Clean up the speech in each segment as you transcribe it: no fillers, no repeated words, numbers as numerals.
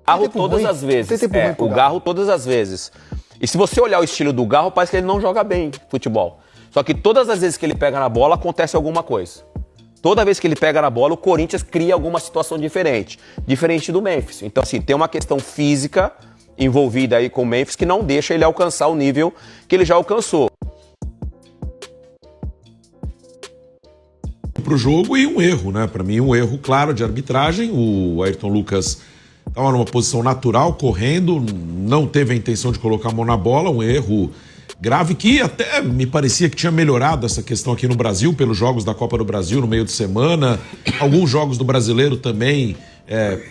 Garro todas as vezes. O Garro todas as vezes. E se você olhar o estilo do Garro, parece que ele não joga bem futebol. Só que todas as vezes que ele pega na bola, acontece alguma coisa. Toda vez que ele pega na bola, o Corinthians cria alguma situação diferente. Diferente do Memphis. Então, assim, tem uma questão física envolvida aí com o Memphis que não deixa ele alcançar o nível que ele já alcançou. Pro jogo e um erro, né? Para mim, um erro claro de arbitragem. O Ayrton Lucas estava numa posição natural, correndo, não teve a intenção de colocar a mão na bola, um erro grave que até me parecia que tinha melhorado essa questão aqui no Brasil, pelos jogos da Copa do Brasil no meio de semana. Alguns jogos do Brasileiro também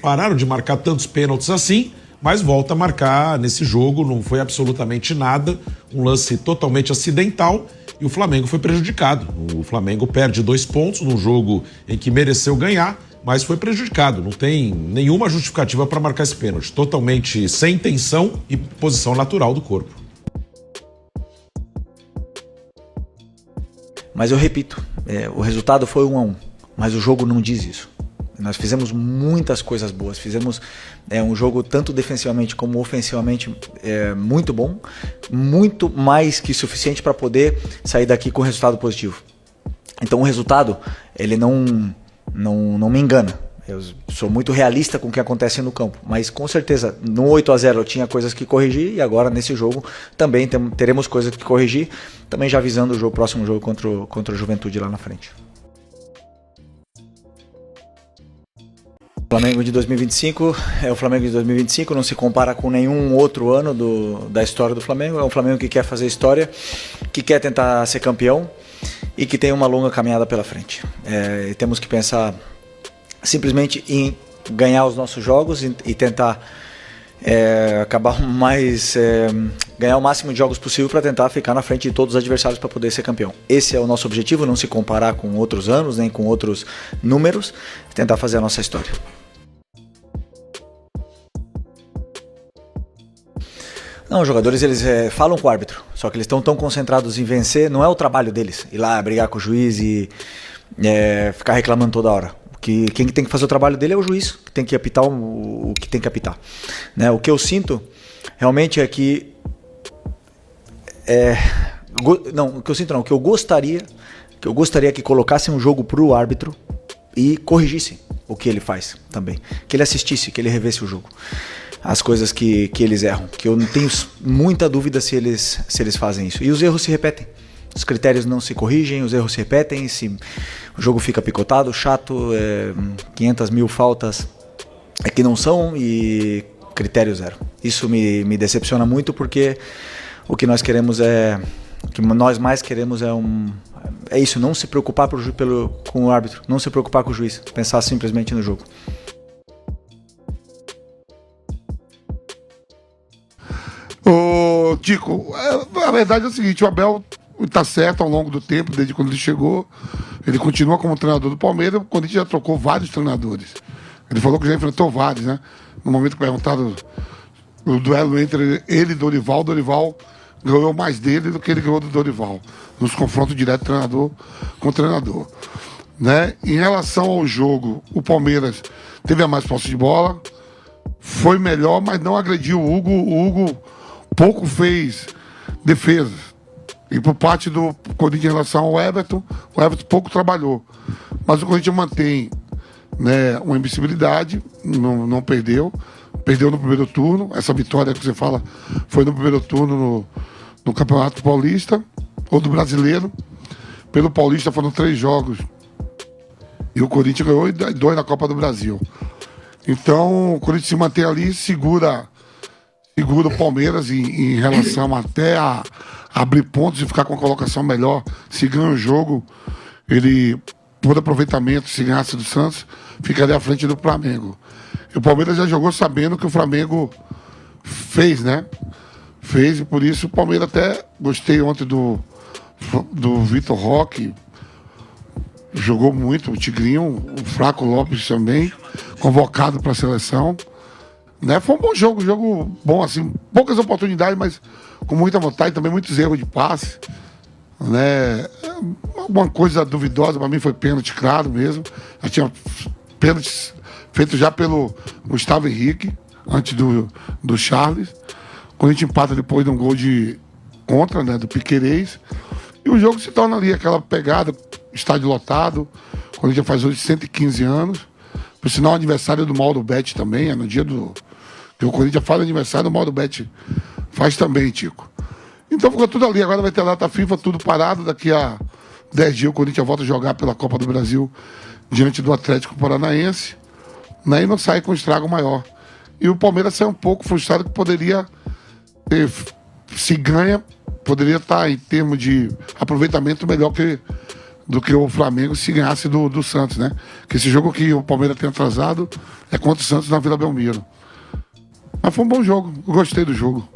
pararam de marcar tantos pênaltis assim, mas volta a marcar nesse jogo, não foi absolutamente nada, um lance totalmente acidental e o Flamengo foi prejudicado. O Flamengo perde 2 pontos num jogo em que mereceu ganhar, mas foi prejudicado. Não tem nenhuma justificativa para marcar esse pênalti. Totalmente sem intenção e posição natural do corpo. Mas eu repito, o resultado foi 1-1, mas o jogo não diz isso. Nós fizemos muitas coisas boas, fizemos um jogo tanto defensivamente como ofensivamente muito bom, muito mais que suficiente para poder sair daqui com resultado positivo. Então o resultado, ele não me engana. Eu sou muito realista com o que acontece no campo, mas com certeza no 8-0 eu tinha coisas que corrigir e agora nesse jogo também teremos coisas que corrigir, também já visando o próximo jogo contra o Juventude lá na frente. O Flamengo de 2025 é o Flamengo de 2025, não se compara com nenhum outro ano da história do Flamengo. É um Flamengo que quer fazer história, que quer tentar ser campeão e que tem uma longa caminhada pela frente. Temos que pensar simplesmente em ganhar os nossos jogos e tentar ganhar o máximo de jogos possível para tentar ficar na frente de todos os adversários para poder ser campeão. Esse é o nosso objetivo, não se comparar com outros anos, nem com outros números, tentar fazer a nossa história. Não, os jogadores eles falam com o árbitro, só que eles estão tão concentrados em vencer, não é o trabalho deles, ir lá brigar com o juiz e ficar reclamando toda hora. Quem tem que fazer o trabalho dele é o juiz, que tem que apitar o que tem que apitar. Né? O que eu sinto realmente é que... o que eu gostaria que colocassem um jogo para o árbitro e corrigissem o que ele faz também. Que ele assistisse, que ele revesse o jogo. As coisas que eles erram. Que eu não tenho muita dúvida se eles fazem isso. E os erros se repetem. Os critérios não se corrigem, os erros se repetem, o jogo fica picotado, chato, 500 mil faltas que não são e critério zero. Isso me decepciona muito porque o que nós queremos o que nós mais queremos é isso, não se preocupar com o árbitro, não se preocupar com o juiz, pensar simplesmente no jogo. Ô, Tico, a verdade é o seguinte, o Abel está certo ao longo do tempo, desde quando ele chegou. Ele continua como treinador do Palmeiras, o Corinthians já trocou vários treinadores. Ele falou que já enfrentou vários, né? No momento que perguntado o duelo entre ele e Dorival ganhou mais dele do que ele ganhou do Dorival, nos confrontos diretos treinador com treinador. Né? Em relação ao jogo, o Palmeiras teve a mais posse de bola, foi melhor, mas não agrediu o Hugo. O Hugo pouco fez defesas. E por parte do Corinthians em relação ao Everton, o Everton pouco trabalhou. Mas o Corinthians mantém, né, uma invencibilidade, não perdeu. Perdeu no primeiro turno. Essa vitória que você fala foi no primeiro turno no Campeonato Paulista, ou do Brasileiro. Pelo Paulista foram 3 jogos. E o Corinthians ganhou 2 na Copa do Brasil. Então o Corinthians se mantém ali, segura o Palmeiras em relação até a abrir pontos e ficar com a colocação melhor. Se ganha o jogo, ele, por aproveitamento, se ganhasse do Santos, ficaria à frente do Flamengo. E o Palmeiras já jogou sabendo que o Flamengo fez, né? Fez, e por isso o Palmeiras até gostei ontem do Vitor Roque. Jogou muito, o Tigrinho, o Flaco Lopes também, convocado para a seleção. Né? Foi um bom jogo bom, assim, poucas oportunidades, mas com muita vontade, também muitos erros de passe. Né? Alguma coisa duvidosa, para mim foi pênalti, claro mesmo. Já tinha pênaltis feito já pelo Gustavo Henrique, antes do Charles. O Corinthians empata depois de um gol de contra, né, do Piquerez. E o jogo se torna ali aquela pegada, estádio lotado. O Corinthians faz hoje 115 anos. Por sinal, aniversário do Mauro Betti também, é no dia do... que o Corinthians faz aniversário, o Mauro Betti faz também, Tico. Então ficou tudo ali. Agora vai ter a data FIFA, tudo parado. Daqui a 10 dias o Corinthians volta a jogar pela Copa do Brasil diante do Atlético Paranaense, né, e não sai com estrago maior. E o Palmeiras sai um pouco frustrado que poderia ter, se ganha, poderia estar em termos de aproveitamento melhor do que o Flamengo se ganhasse do Santos, né? Que esse jogo que o Palmeiras tem atrasado é contra o Santos na Vila Belmiro. Mas foi um bom jogo, eu gostei do jogo.